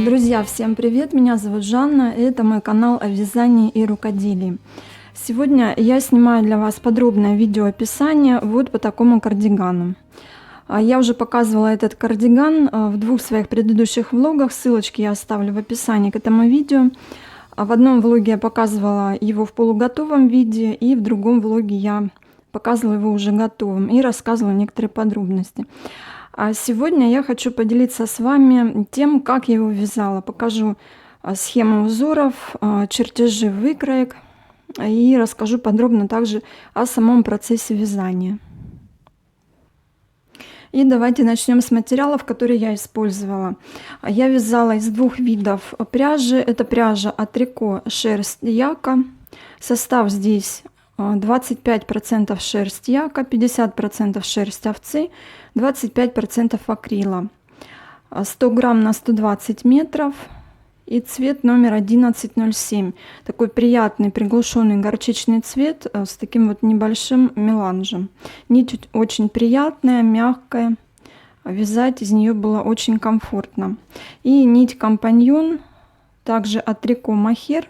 Друзья, всем привет! Меня зовут Жанна, и это мой канал о вязании и рукоделии. Сегодня я снимаю для вас подробное видеоописание вот по такому кардигану. Я уже показывала этот кардиган в двух своих предыдущих влогах, ссылочки я оставлю в описании к этому видео. В одном влоге я показывала его в полуготовом виде, и в другом влоге я показывала его уже готовым и рассказывала некоторые подробности. А сегодня я хочу поделиться с вами тем, как я его вязала. Покажу схему узоров, чертежи выкроек и расскажу подробно также о самом процессе вязания. И давайте начнем с материалов, которые я использовала. Я вязала из двух видов пряжи. Это пряжа от трико шерсть яка. Состав здесь 25% шерсть яка, 50% шерсть овцы, 25% акрила. 100 грамм на 120 метров. И цвет номер 1107. Такой приятный приглушенный горчичный цвет с таким вот небольшим меланжем. Нить очень приятная, мягкая. Вязать из нее было очень комфортно. И нить компаньон, также от трико махер.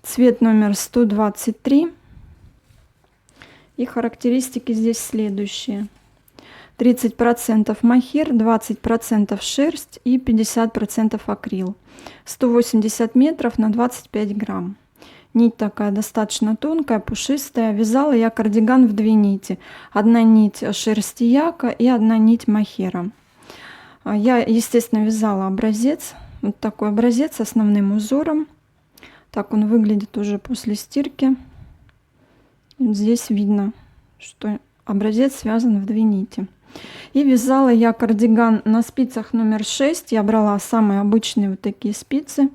Цвет номер 123. И характеристики здесь следующие. 30% махер, 20% шерсть и 50% акрил. 180 метров на 25 грамм. Нить такая достаточно тонкая, пушистая. Вязала я кардиган в две нити. Одна нить шерсти яка и одна нить махера. Я, естественно, вязала образец. Вот такой образец с основным узором. Так он выглядит уже после стирки. Вот здесь видно, что образец связан в две нити. И вязала я кардиган на спицах номер 6. Я брала самые обычные вот такие спицы.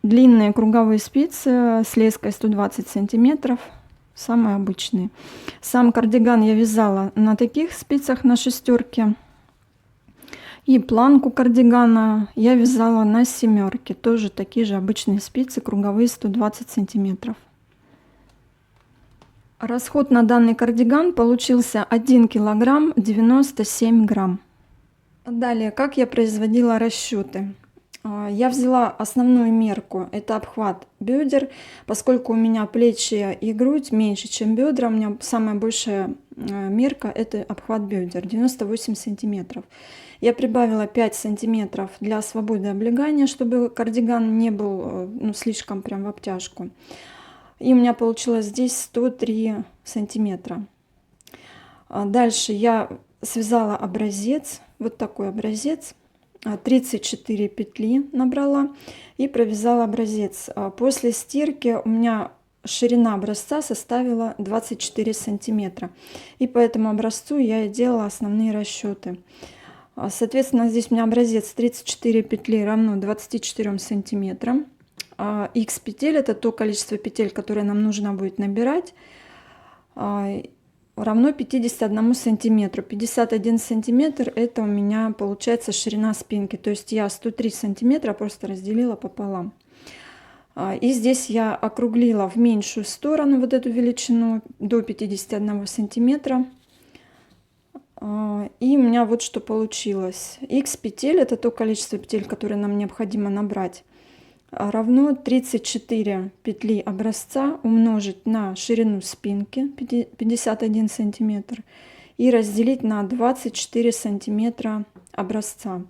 Длинные круговые спицы с леской 120 сантиметров. Самые обычные. Сам кардиган я вязала на таких спицах на шестерке. И планку кардигана я вязала на семерке. Тоже такие же обычные спицы, круговые 120 сантиметров. Расход на данный кардиган получился 1 килограмм 97 грамм. Далее, как я производила расчеты. Я взяла основную мерку, это обхват бедер, поскольку у меня плечи и грудь меньше, чем бедра, у меня самая большая мерка это обхват бедер, 98 сантиметров. Я прибавила 5 сантиметров для свободы облегания, чтобы кардиган не был слишком прям в обтяжку. И у меня получилось здесь 103 сантиметра. Дальше я связала образец, вот такой образец, 34 петли набрала и провязала образец. После стирки у меня ширина образца составила 24 сантиметра. И по этому образцу я и делала основные расчеты. Соответственно, здесь у меня образец 34 петли равно 24 сантиметрам. X петель это то количество петель, которое нам нужно будет набирать, равно 51 сантиметру. 51 сантиметр это у меня получается ширина спинки, то есть я 103 сантиметра просто разделила пополам. И здесь я округлила в меньшую сторону вот эту величину до 51 сантиметра. И у меня вот что получилось. X петель это то количество петель, которое нам необходимо набрать, равно 34 петли образца умножить на ширину спинки 51 сантиметр и разделить на 24 сантиметра образца.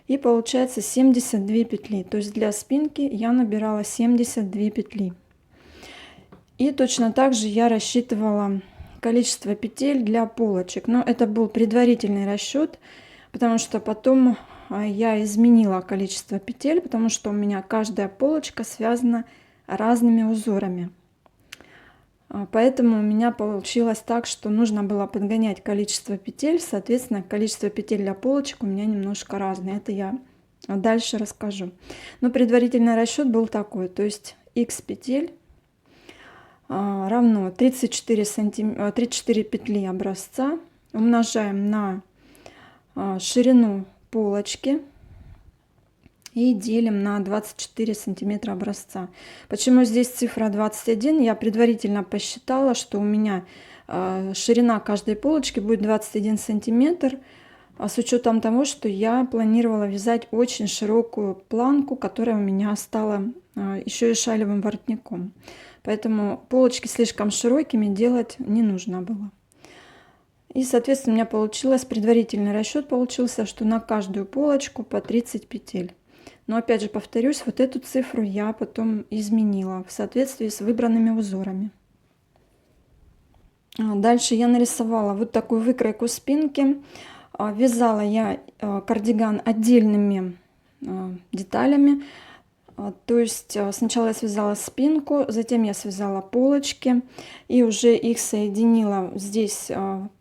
И получается 72 петли. То есть для спинки я набирала 72 петли. И точно так же я рассчитывала количество петель для полочек. Но это был предварительный расчет, потому что потом я изменила количество петель, потому что у меня каждая полочка связана разными узорами. Поэтому у меня получилось так, что нужно было подгонять количество петель, соответственно, количество петель для полочек у меня немножко разное. Это я дальше расскажу. Но предварительный расчет был такой, то есть X петель равно 34 петли образца умножаем на ширину полочки и делим на 24 сантиметра образца. Почему здесь цифра 21? Я предварительно посчитала, что у меня ширина каждой полочки будет 21 сантиметр. с учетом того, что я планировала вязать очень широкую планку, которая у меня стала еще и шалевым воротником. Поэтому полочки слишком широкими делать не нужно было. И, соответственно, у меня получилось, предварительный расчет получился, что на каждую полочку по 30 петель. Но опять же повторюсь, вот эту цифру я потом изменила в соответствии с выбранными узорами. Дальше я нарисовала вот такую выкройку спинки. Вязала я кардиган отдельными деталями. То есть сначала я связала спинку, затем я связала полочки и уже их соединила здесь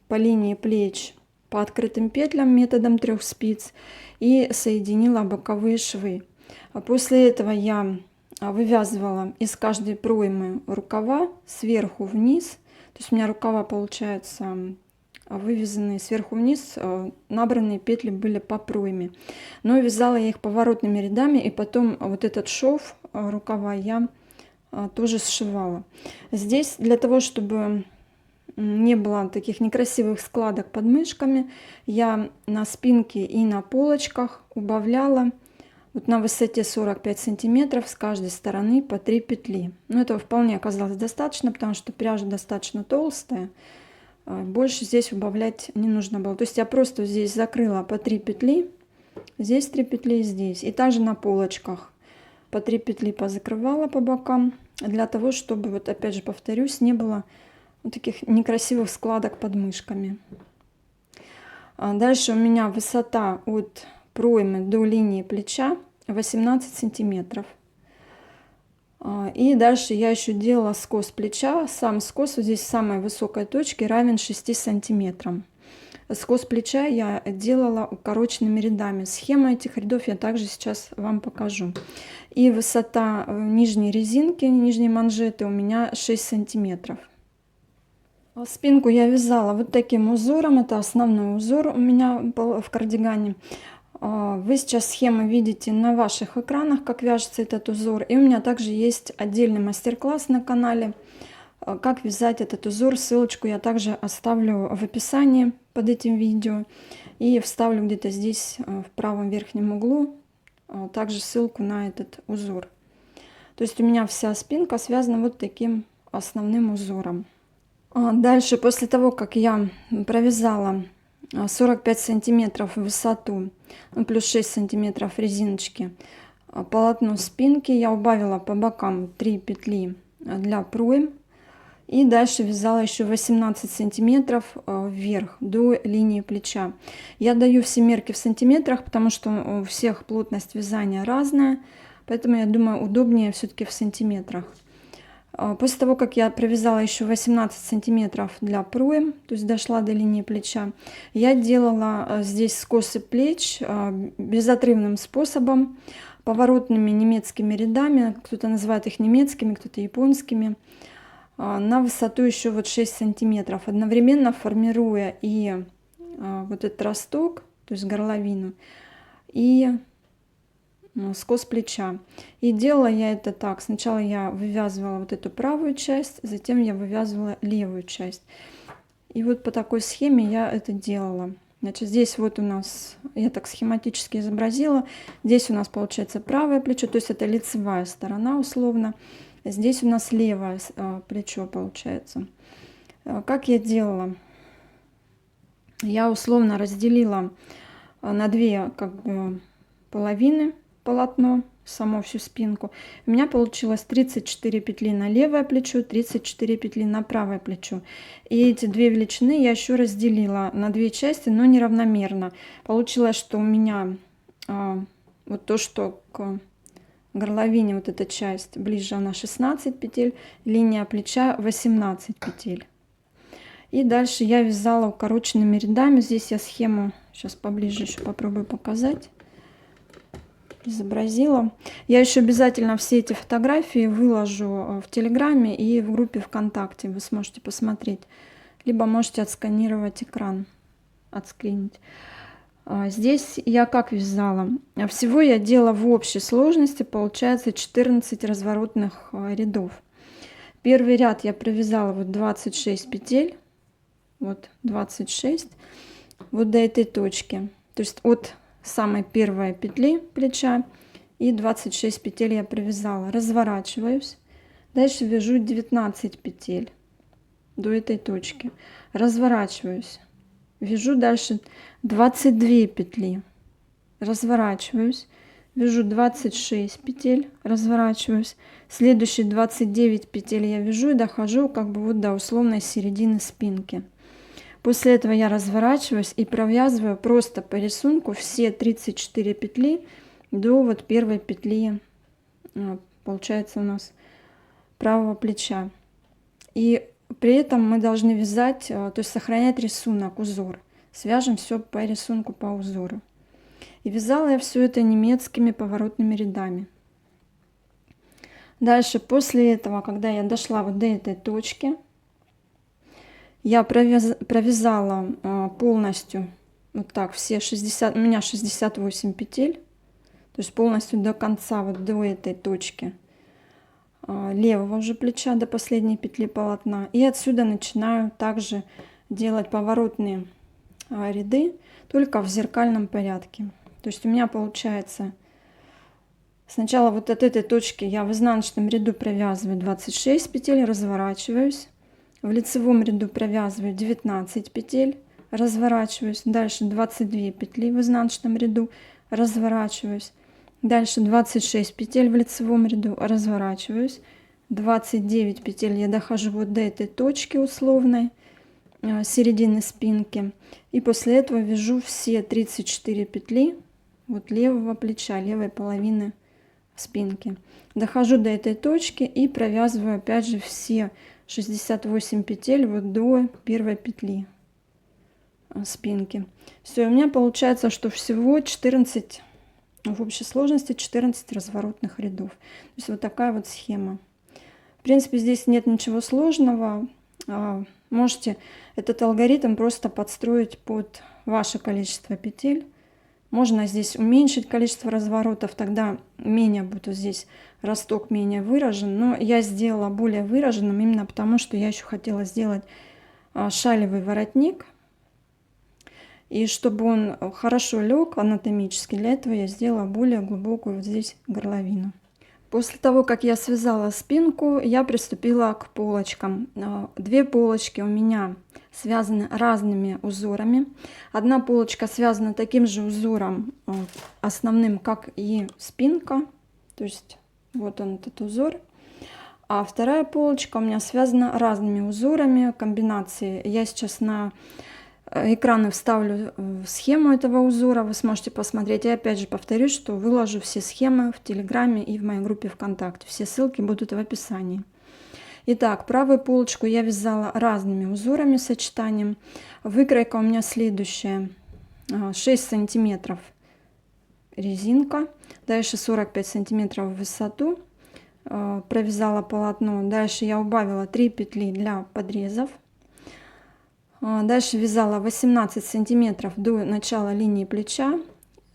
по линии плеч по открытым петлям методом 3 спиц и соединила боковые швы. После этого я вывязывала из каждой проймы рукава сверху вниз. То есть у меня рукава получается вывязанные сверху вниз, набранные петли были по пройме. Но вязала я их поворотными рядами, и потом вот этот шов рукава я тоже сшивала. Здесь для того, чтобы не было таких некрасивых складок под мышками, я на спинке и на полочках убавляла вот на высоте 45 сантиметров с каждой стороны по 3 петли. Но этого вполне оказалось достаточно, потому что пряжа достаточно толстая. Больше здесь убавлять не нужно было. То есть я просто здесь закрыла по 3 петли, здесь 3 петли, здесь. И также на полочках по 3 петли позакрывала по бокам, для того, чтобы, вот опять же повторюсь, не было вот таких некрасивых складок под мышками. Дальше у меня высота от проймы до линии плеча 18 сантиметров. И дальше я еще делала скос плеча. Сам скос вот здесь в самой высокой точке равен 6 сантиметрам. Скос плеча я делала укороченными рядами. Схему этих рядов я также сейчас вам покажу. И высота нижней резинки, нижней манжеты у меня 6 сантиметров. Спинку я вязала вот таким узором. Это основной узор у меня в кардигане. Вы сейчас схему видите на ваших экранах, как вяжется этот узор. И у меня также есть отдельный мастер-класс на канале, как вязать этот узор. Ссылочку я также оставлю в описании под этим видео. И вставлю где-то здесь в правом верхнем углу также ссылку на этот узор. То есть у меня вся спинка связана вот таким основным узором. Дальше, после того, как я провязала 45 сантиметров в высоту, плюс 6 сантиметров резиночки, полотно спинки, я убавила по бокам 3 петли для пройм. И дальше вязала еще 18 сантиметров вверх до линии плеча. Я даю все мерки в сантиметрах, потому что у всех плотность вязания разная. Поэтому я думаю, удобнее все-таки в сантиметрах. После того, как я провязала еще 18 сантиметров для пройм, то есть дошла до линии плеча, я делала здесь скосы плеч безотрывным способом, поворотными немецкими рядами, кто-то называет их немецкими, кто-то японскими, на высоту еще вот 6 сантиметров, одновременно формируя и вот этот росток, то есть горловину, и скос плеча. И делала я это так: сначала я вывязывала вот эту правую часть, затем я вывязывала левую часть. И вот по такой схеме я это делала. Значит, здесь вот у нас, я так схематически изобразила, здесь у нас получается правое плечо, то есть это лицевая сторона условно. Здесь у нас левое плечо получается. Как я делала? Я условно разделила на две как бы половины полотно, саму всю спинку. У меня получилось 34 петли на левое плечо, 34 петли на правое плечо. И эти две величины я еще разделила на две части, но неравномерно. Получилось, что у меня вот то, что к горловине, вот эта часть ближе, она 16 петель, линия плеча 18 петель. И дальше я вязала укороченными рядами. Здесь я схему сейчас поближе еще попробую показать. Изобразила. Я еще обязательно все эти фотографии выложу в Телеграме и в группе ВКонтакте. Вы сможете посмотреть. Либо можете отсканировать экран, отскринить. Здесь я как вязала? Всего я делала в общей сложности, получается, 14 разворотных рядов. Первый ряд я провязала вот 26 петель. Вот 26. вот до этой точки. То есть от самой первой петли плеча и 26 петель я провязала. Разворачиваюсь. Дальше вяжу 19 петель до этой точки. Разворачиваюсь. Вяжу дальше 22 петли. Разворачиваюсь. Вяжу 26 петель. Разворачиваюсь. Следующие 29 петель я вяжу и дохожу как бы вот до условной середины спинки. После этого я разворачиваюсь и провязываю просто по рисунку все 34 петли до вот первой петли, получается у нас правого плеча. И при этом мы должны вязать, то есть сохранять рисунок, узор. Свяжем все по рисунку, по узору. И вязала я все это немецкими поворотными рядами. Дальше, после этого, когда я дошла вот до этой точки, я провязала полностью вот так все 60, у меня 68 петель, то есть полностью до конца, вот до этой точки левого уже плеча, до последней петли полотна. И отсюда начинаю также делать поворотные ряды, только в зеркальном порядке. То есть у меня получается сначала вот от этой точки я в изнаночном ряду провязываю 26 петель, разворачиваюсь. В лицевом ряду провязываю 19 петель, разворачиваюсь. Дальше 22 петли в изнаночном ряду, разворачиваюсь. Дальше 26 петель в лицевом ряду, разворачиваюсь. 29 петель я дохожу вот до этой точки условной, середины спинки. И после этого вяжу все 34 петли вот левого плеча, левой половины спинки. Дохожу до этой точки и провязываю опять же все 68 петель вот до первой петли спинки. Все, у меня получается, что всего 14, в общей сложности 14 разворотных рядов. То есть вот такая вот схема. В принципе, здесь нет ничего сложного. Можете этот алгоритм просто подстроить под ваше количество петель. Можно здесь уменьшить количество разворотов, тогда менее будет вот здесь росток менее выражен. Но я сделала более выраженным именно потому, что я еще хотела сделать шалевый воротник. И чтобы он хорошо лег анатомически, для этого я сделала более глубокую вот здесь горловину. После того, как я связала спинку, я приступила к полочкам. Две полочки у меня связаны разными узорами. Одна полочка связана таким же узором основным, как и спинка. То есть вот он, этот узор. А вторая полочка у меня связана разными узорами, комбинации. Я сейчас на экраны вставлю схему этого узора, вы сможете посмотреть. И опять же повторюсь, что выложу все схемы в Телеграме и в моей группе ВКонтакте. Все ссылки будут в описании. Итак, правую полочку я вязала разными узорами, сочетанием. Выкройка у меня следующая: 6 сантиметров резинка, дальше 45 сантиметров в высоту, провязала полотно. Дальше я убавила 3 петли для подрезов. Дальше вязала 18 сантиметров до начала линии плеча,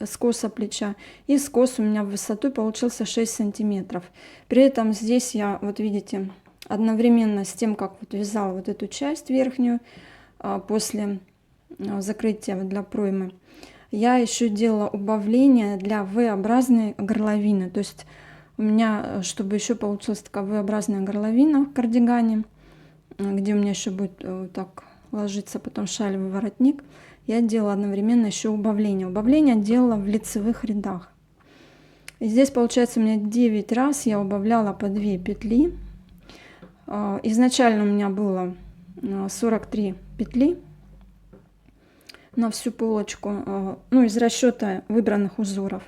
скоса плеча, и скос у меня в высоту получился 6 сантиметров. При этом здесь я, вот видите, одновременно с тем, как вот вязала вот эту часть верхнюю, после закрытия для проймы, я еще делала убавление для V-образной горловины. То есть у меня, чтобы еще получилась такая V-образная горловина в кардигане, где у меня еще будет так ложится потом шалевый воротник, я делала одновременно еще убавление. Убавление делала в лицевых рядах. И здесь получается у меня 9 раз я убавляла по 2 петли. Изначально у меня было 43 петли на всю полочку, ну, из расчета выбранных узоров.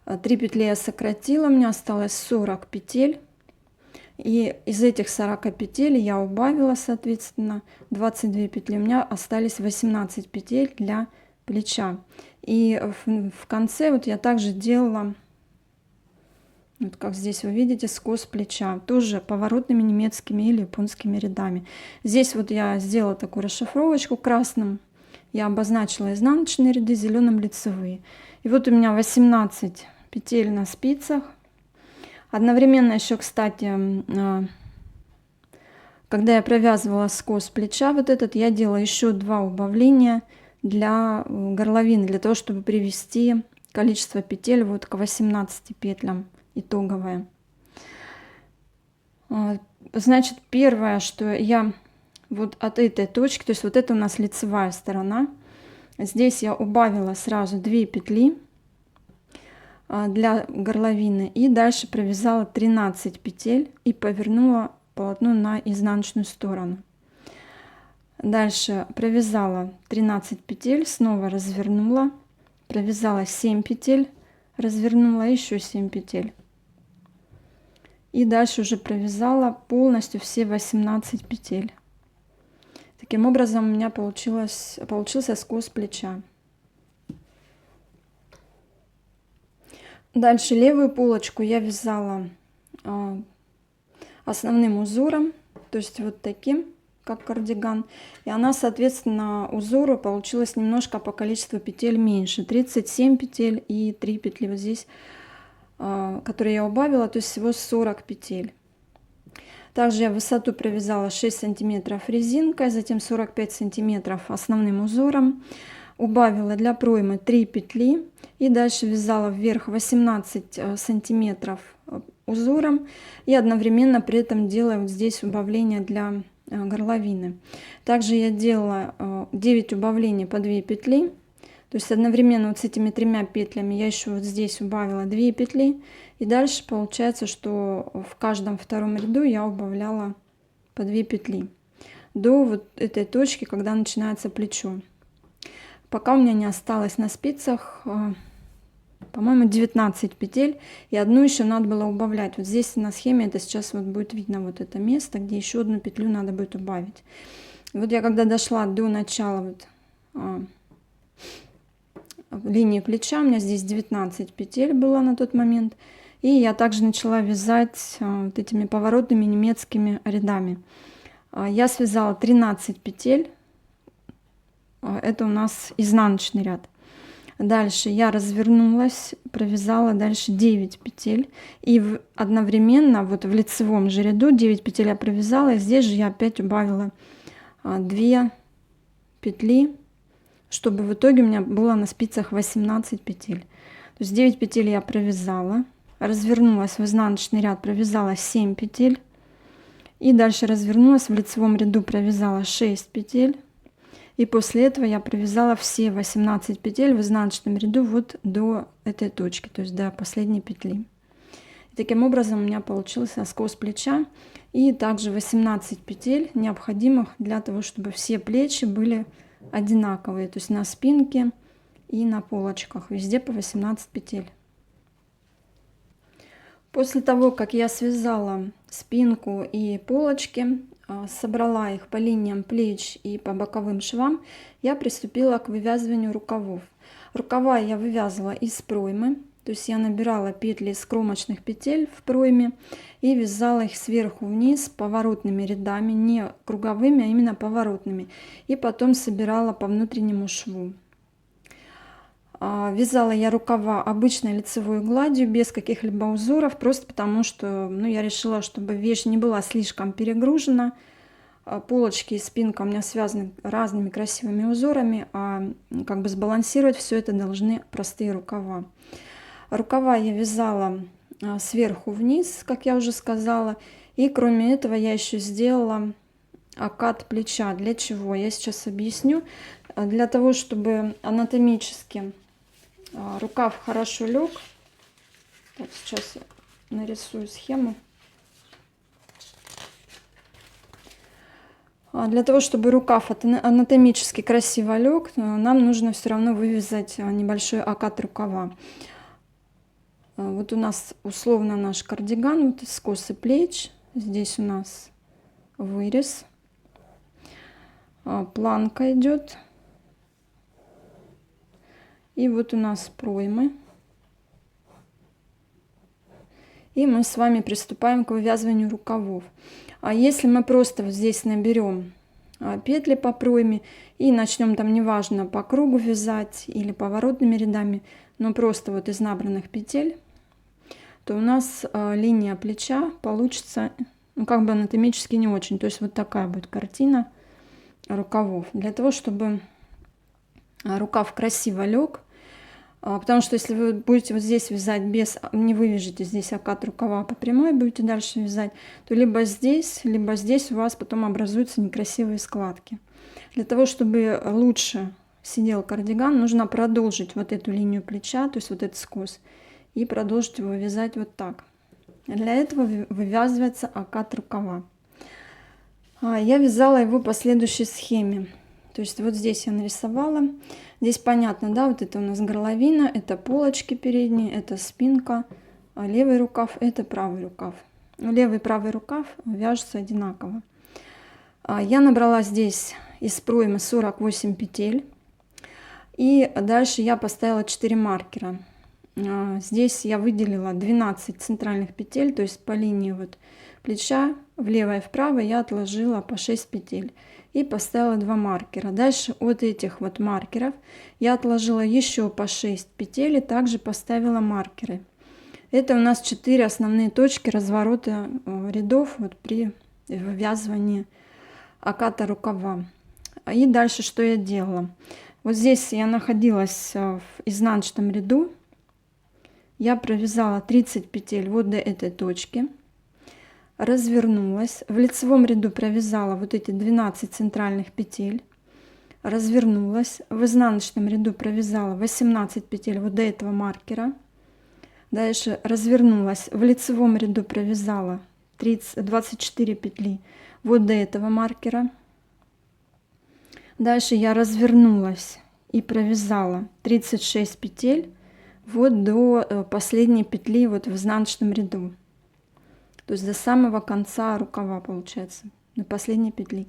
3 петли я сократила, у меня осталось 40 петель. И из этих 40 петель я убавила, соответственно, 22 петли. У меня остались 18 петель для плеча. И в конце вот я также делала, вот как здесь вы видите, скос плеча. Тоже поворотными немецкими или японскими рядами. Здесь вот я сделала такую расшифровочку красным. Я обозначила изнаночные ряды, зеленым лицевые. И вот у меня 18 петель на спицах. Одновременно еще, кстати, когда я провязывала скос плеча вот этот, я делала еще 2 убавления для горловины, для того, чтобы привести количество петель вот к 18 петлям итоговое. Значит, первое, что я вот от этой точки, то есть вот это у нас лицевая сторона, здесь я убавила сразу 2 петли для горловины и дальше провязала 13 петель и повернула полотно на изнаночную сторону. Дальше провязала 13 петель, снова развернула, провязала 7 петель, развернула еще 7 петель. И дальше уже провязала полностью все 18 петель. Таким образом у меня получился скос плеча. Дальше левую полочку я вязала основным узором, то есть вот таким, как кардиган. И она, соответственно, узору получилась немножко по количеству петель меньше. 37 петель и 3 петли вот здесь, которые я убавила, то есть всего 40 петель. Также я высоту провязала 6 сантиметров резинкой, затем 45 сантиметров основным узором. Убавила для проймы 3 петли и дальше вязала вверх 18 сантиметров узором и одновременно при этом делая вот здесь убавление для горловины. Также я делала 9 убавлений по 2 петли, то есть одновременно вот с этими 3 петлями я еще вот здесь убавила 2 петли и дальше получается, что в каждом втором ряду я убавляла по 2 петли до вот этой точки, когда начинается плечо. Пока у меня не осталось на спицах, по-моему, 19 петель, и одну еще надо было убавлять. Вот здесь на схеме это сейчас вот будет видно вот это место, где еще одну петлю надо будет убавить. И вот я когда дошла до начала вот, линии плеча, у меня здесь 19 петель было на тот момент, и я также начала вязать вот этими поворотными немецкими рядами. Я связала 13 петель. Это у нас изнаночный ряд. Дальше я развернулась, провязала дальше 9 петель. И одновременно вот в лицевом же ряду 9 петель я провязала. И здесь же я опять убавила 2 петли, чтобы в итоге у меня было на спицах 18 петель. То есть 9 петель я провязала. Развернулась в изнаночный ряд, провязала 7 петель. И дальше развернулась в лицевом ряду, провязала 6 петель. И после этого я провязала все 18 петель в изнаночном ряду вот до этой точки, то есть до последней петли. И таким образом у меня получился скос плеча и также 18 петель, необходимых для того, чтобы все плечи были одинаковые, то есть на спинке и на полочках, везде по 18 петель. После того, как я связала спинку и полочки, собрала их по линиям плеч и по боковым швам, я приступила к вывязыванию рукавов. Рукава я вывязывала из проймы, то есть я набирала петли из кромочных петель в пройме и вязала их сверху вниз поворотными рядами, не круговыми, а именно поворотными, и потом собирала по внутреннему шву. Вязала я рукава обычной лицевой гладью, без каких-либо узоров, просто потому что я решила, чтобы вещь не была слишком перегружена. Полочки и спинка у меня связаны разными красивыми узорами, а как бы сбалансировать все это должны простые рукава. Рукава я вязала сверху вниз, как я уже сказала, и кроме этого я еще сделала окат плеча. Для чего? Я сейчас объясню. Для того, чтобы анатомически рукав хорошо лег. Так, сейчас я нарисую схему. Для того, чтобы рукав анатомически красиво лег, нам нужно все равно вывязать небольшой окат рукава. Вот у нас условно наш кардиган, вот скосы плеч. Здесь у нас вырез. Планка идет. И вот у нас проймы. И мы с вами приступаем к вывязыванию рукавов. А если мы просто вот здесь наберем петли по пройме и начнем там, неважно, по кругу вязать или поворотными рядами, но просто вот из набранных петель, то у нас линия плеча получится, как бы анатомически не очень. То есть вот такая будет картина рукавов. Для того, чтобы рукав красиво лег. Потому что если вы будете вот здесь вязать без, не вывяжете здесь окат рукава по прямой, будете дальше вязать, то либо здесь у вас потом образуются некрасивые складки. Для того, чтобы лучше сидел кардиган, нужно продолжить вот эту линию плеча, то есть вот этот скос, и продолжить его вязать вот так. Для этого вывязывается окат рукава. Я вязала его по следующей схеме. То есть вот здесь я нарисовала. Здесь понятно, да, вот это у нас горловина, это полочки передние, это спинка, а левый рукав, это правый рукав. Левый и правый рукав вяжутся одинаково. Я набрала здесь из проймы 48 петель. И дальше я поставила 4 маркера. Здесь я выделила 12 центральных петель, то есть по линии вот плеча влево и вправо я отложила по 6 петель и поставила 2 маркера. Дальше от этих вот маркеров я отложила еще по 6 петель и также поставила маркеры. Это у нас 4 основные точки разворота рядов вот при вывязывании оката рукава. И дальше что я делала? Вот здесь я находилась в изнаночном ряду. Я провязала 30 петель вот до этой точки. Развернулась. В лицевом ряду провязала вот эти 12 центральных петель. Развернулась. В изнаночном ряду провязала 18 петель вот до этого маркера. Дальше развернулась. В лицевом ряду провязала 24 петли вот до этого маркера. Дальше я развернулась и провязала 36 петель вот до последней петли вот в изнаночном ряду. То есть до самого конца рукава получается, до последней петли.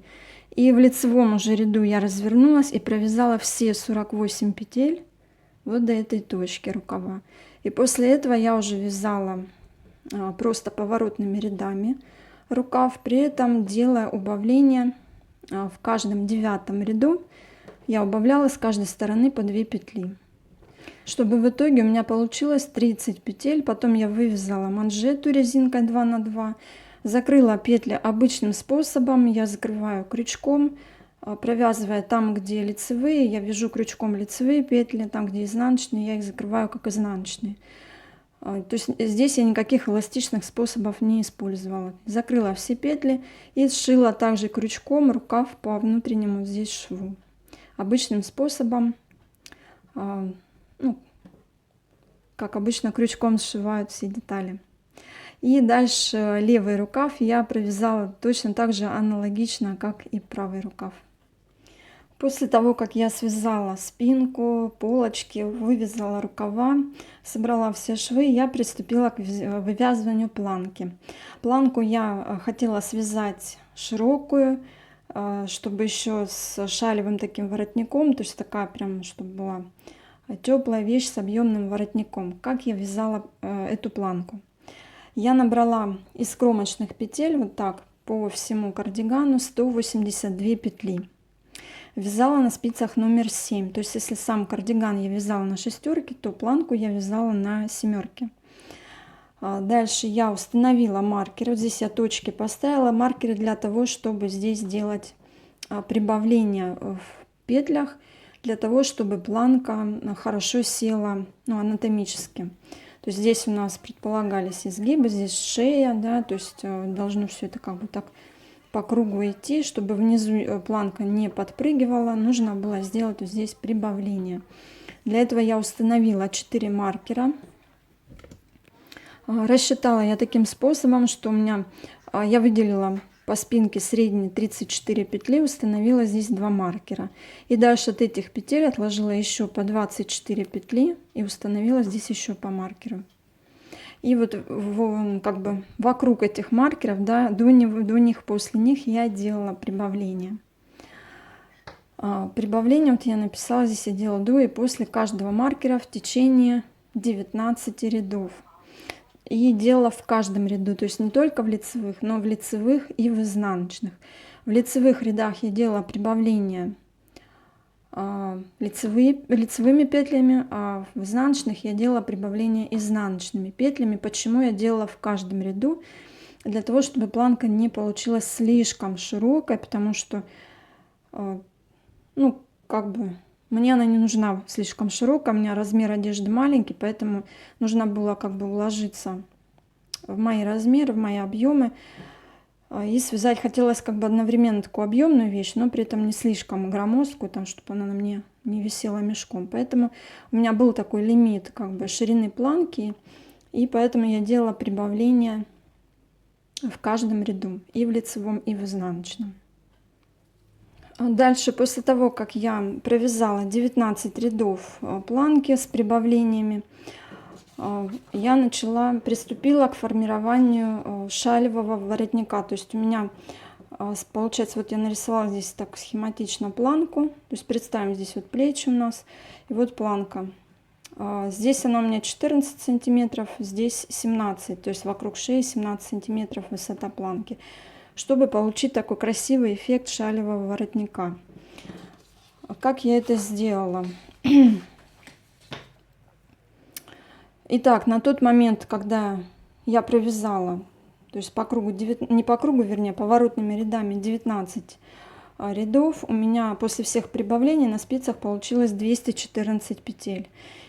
И в лицевом уже ряду я развернулась и провязала все 48 петель вот до этой точки рукава. И после этого я уже вязала просто поворотными рядами рукав, при этом делая убавление в каждом 9 ряду. Я убавляла с каждой стороны по 2 петли. Чтобы в итоге у меня получилось 30 петель. Потом я вывязала манжету резинкой 2 на 2, закрыла петли обычным способом. Я закрываю крючком, провязывая там, где лицевые, я вяжу крючком лицевые петли, там, где изнаночные, я их закрываю как изнаночные. То есть здесь я никаких эластичных способов не использовала. Закрыла все петли и сшила также крючком рукав по внутреннему здесь шву. Обычным способом, как обычно крючком сшивают все детали. И дальше левый рукав я провязала точно так же аналогично, как и правый рукав. После того, как я связала спинку, полочки, вывязала рукава, собрала все швы, я приступила к вывязыванию планки. Планку я хотела связать широкую, чтобы еще с шалевым таким воротником, то есть такая прям, чтобы была теплая вещь с объемным воротником. Как я вязала эту планку? Я набрала из кромочных петель вот так по всему кардигану 182 петли. Вязала на спицах номер 7. То есть если сам кардиган я вязала на шестерке, то планку я вязала на семерке. Дальше я установила маркеры. Вот здесь я точки поставила. Маркеры для того, чтобы здесь делать прибавление в петлях, для того, чтобы планка хорошо села, анатомически. То есть здесь у нас предполагались изгибы, здесь шея, да, то есть должно все это как бы так по кругу идти, чтобы внизу планка не подпрыгивала, нужно было сделать вот здесь прибавление. Для этого я установила 4 маркера. Рассчитала я таким способом, что у меня я выделила по спинке средние 34 петли, установила здесь 2 маркера. И дальше от этих петель отложила еще по 24 петли и установила здесь еще по маркеру. И вот как бы вокруг этих маркеров, да, до них, после них я делала прибавление. Прибавление вот я написала, здесь я делала до и после каждого маркера в течение 19 рядов. И делала в каждом ряду, то есть не только в лицевых, но в лицевых и в изнаночных. В лицевых рядах я делала прибавление лицевыми петлями, а в изнаночных я делала прибавление изнаночными петлями. Почему я делала в каждом ряду? Для того, чтобы планка не получилась слишком широкой, потому что как бы Мне она не нужна слишком широкая, у меня размер одежды маленький, поэтому нужно было как бы уложиться в мои размеры, в мои объемы. И связать хотелось как бы одновременно такую объемную вещь, но при этом не слишком громоздкую, там, чтобы она на мне не висела мешком. Поэтому у меня был такой лимит как бы ширины планки, и поэтому я делала прибавление в каждом ряду, и в лицевом, и в изнаночном. Дальше, после того, как я провязала 19 рядов планки с прибавлениями, я приступила к формированию шалевого воротника. То есть у меня получается, вот я нарисовала здесь так схематично планку. То есть представим, здесь вот плечи у нас, и вот планка. Здесь она у меня 14 сантиметров, здесь 17, то есть вокруг шеи 17 сантиметров высота планки, чтобы получить такой красивый эффект шалевого воротника. Как я это сделала? Итак, на тот момент, когда я провязала, то есть по кругу, не по кругу, вернее, поворотными рядами 19 рядов, у меня после всех прибавлений на спицах получилось 214 петель.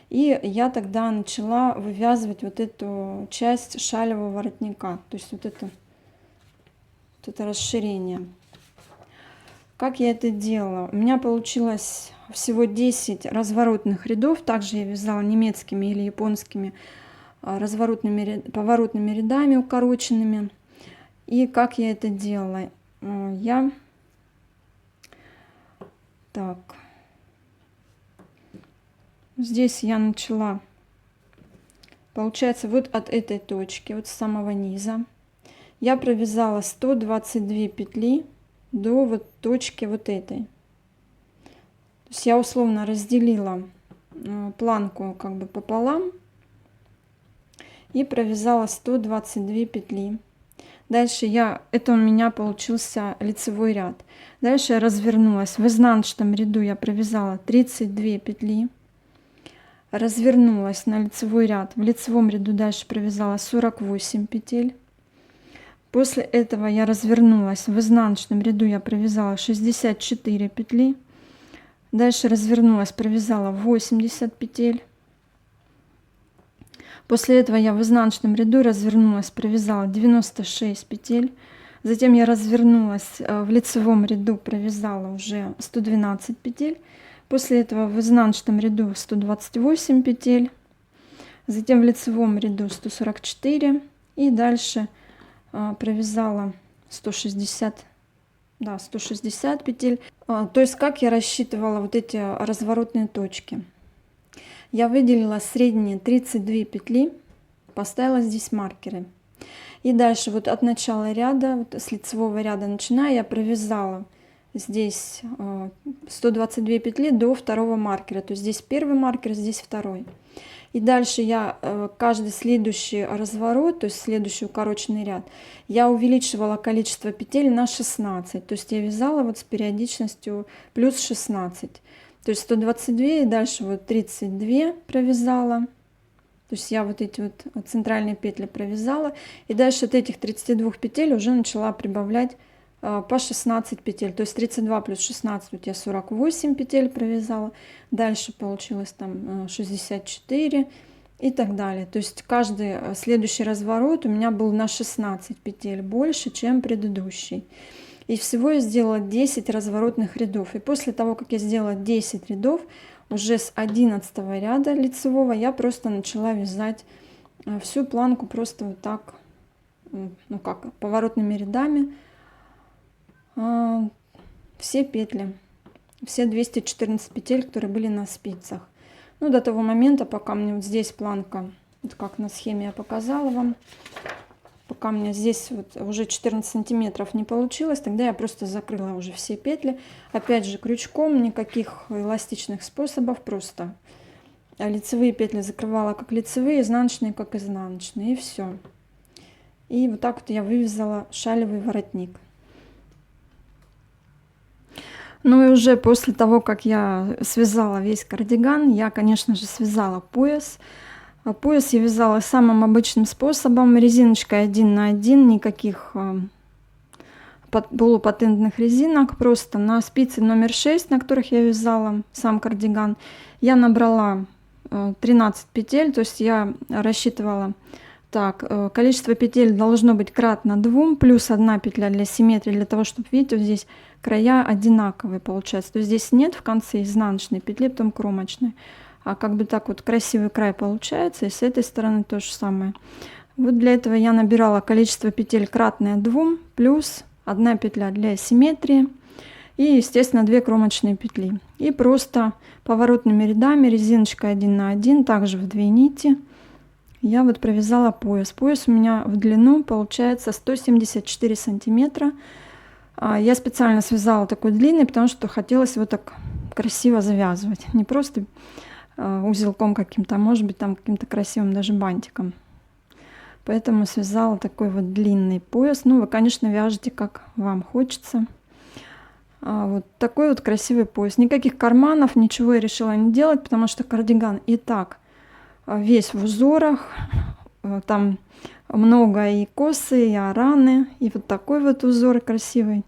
И я тогда начала вывязывать вот эту часть шалевого воротника, то есть вот это расширение. Как я это делала? У меня получилось всего 10 разворотных рядов. Также я вязала немецкими или японскими поворотными рядами укороченными. И как я это делала? Здесь я начала, получается, вот от этой точки, вот с самого низа, я провязала 122 петли до вот точки вот этой. То есть я условно разделила планку как бы пополам и провязала 122 петли. Дальше это у меня получился лицевой ряд. Дальше я развернулась. В изнаночном ряду я провязала 32 петли. Развернулась на лицевой ряд. В лицевом ряду дальше провязала 48 петель. После этого я развернулась. В изнаночном ряду я провязала 64 петли. Дальше развернулась, провязала 80 петель. После этого я в изнаночном ряду развернулась, провязала 96 петель. Затем я развернулась в лицевом ряду, провязала уже 112 петель. После этого в изнаночном ряду 128 петель. Затем в лицевом ряду 144. И дальше провязала 160 петель. То есть как я рассчитывала вот эти разворотные точки. Я выделила средние 32 петли, поставила здесь маркеры. И дальше вот от начала ряда, вот с лицевого ряда начиная, я провязала здесь 122 петли до второго маркера. То есть здесь первый маркер, здесь второй. И дальше я каждый следующий разворот, то есть следующий укороченный ряд, я увеличивала количество петель на 16. То есть я вязала вот с периодичностью плюс 16. То есть 122 и дальше вот 32 провязала. То есть я вот эти вот центральные петли провязала. И дальше от этих 32 петель уже начала прибавлять по 16 петель. То есть 32 плюс 16, вот я 48 петель провязала. Дальше получилось там 64 и так далее. То есть каждый следующий разворот у меня был на 16 петель больше, чем предыдущий. И всего я сделала 10 разворотных рядов. И после того, как я сделала 10 рядов, уже с 11 ряда лицевого я просто начала вязать всю планку просто вот так, ну как, поворотными рядами. Все петли, все 214 петель, которые были на спицах. Ну, до того момента, пока мне вот здесь планка, вот как на схеме я показала вам, пока у меня здесь вот уже 14 сантиметров не получилось, тогда я просто закрыла уже все петли. Опять же, крючком, никаких эластичных способов, просто лицевые петли закрывала как лицевые, изнаночные как изнаночные, и все. И вот так вот я вывязала шалевый воротник. Ну и уже после того, как я связала весь кардиган, я, конечно же, связала пояс. Пояс я вязала самым обычным способом, резиночкой 1 на 1, никаких полупатентных резинок, просто на спицы номер 6, на которых я вязала сам кардиган, я набрала 13 петель, то есть я рассчитывала так, количество петель должно быть кратно 2, плюс 1 петля для симметрии, для того, чтобы, видите, вот здесь края одинаковые получаются. То есть здесь нет в конце изнаночной петли, потом кромочной. А как бы так вот красивый край получается, и с этой стороны то же самое. Вот для этого я набирала количество петель кратное 2, плюс 1 петля для симметрии и, естественно, 2 кромочные петли. И просто поворотными рядами, резиночкой 1 на 1, также в 2 нити, я вот провязала пояс. Пояс у меня в длину получается 174 сантиметра. Я специально связала такой длинный, потому что хотелось его так красиво завязывать. Не просто узелком каким-то, а может быть там каким-то красивым даже бантиком. Поэтому связала такой вот длинный пояс. Ну, вы, конечно, вяжете, как вам хочется. Вот такой вот красивый пояс. Никаких карманов, ничего я решила не делать, потому что кардиган и так весь в узорах. Там много и косы, и араны, и вот такой вот узор красивый,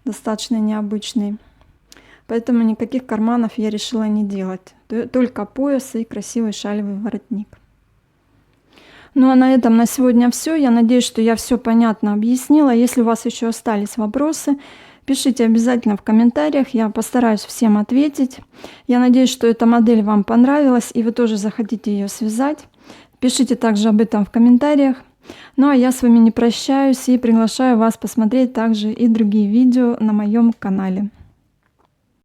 достаточно необычный. Поэтому никаких карманов я решила не делать. Только пояс и красивый шалевый воротник. Ну а на этом на сегодня все. Я надеюсь, что я все понятно объяснила. Если у вас еще остались вопросы, пишите обязательно в комментариях. Я постараюсь всем ответить. Я надеюсь, что эта модель вам понравилась и вы тоже захотите ее связать. Пишите также об этом в комментариях. Ну а я с вами не прощаюсь и приглашаю вас посмотреть также и другие видео на моем канале.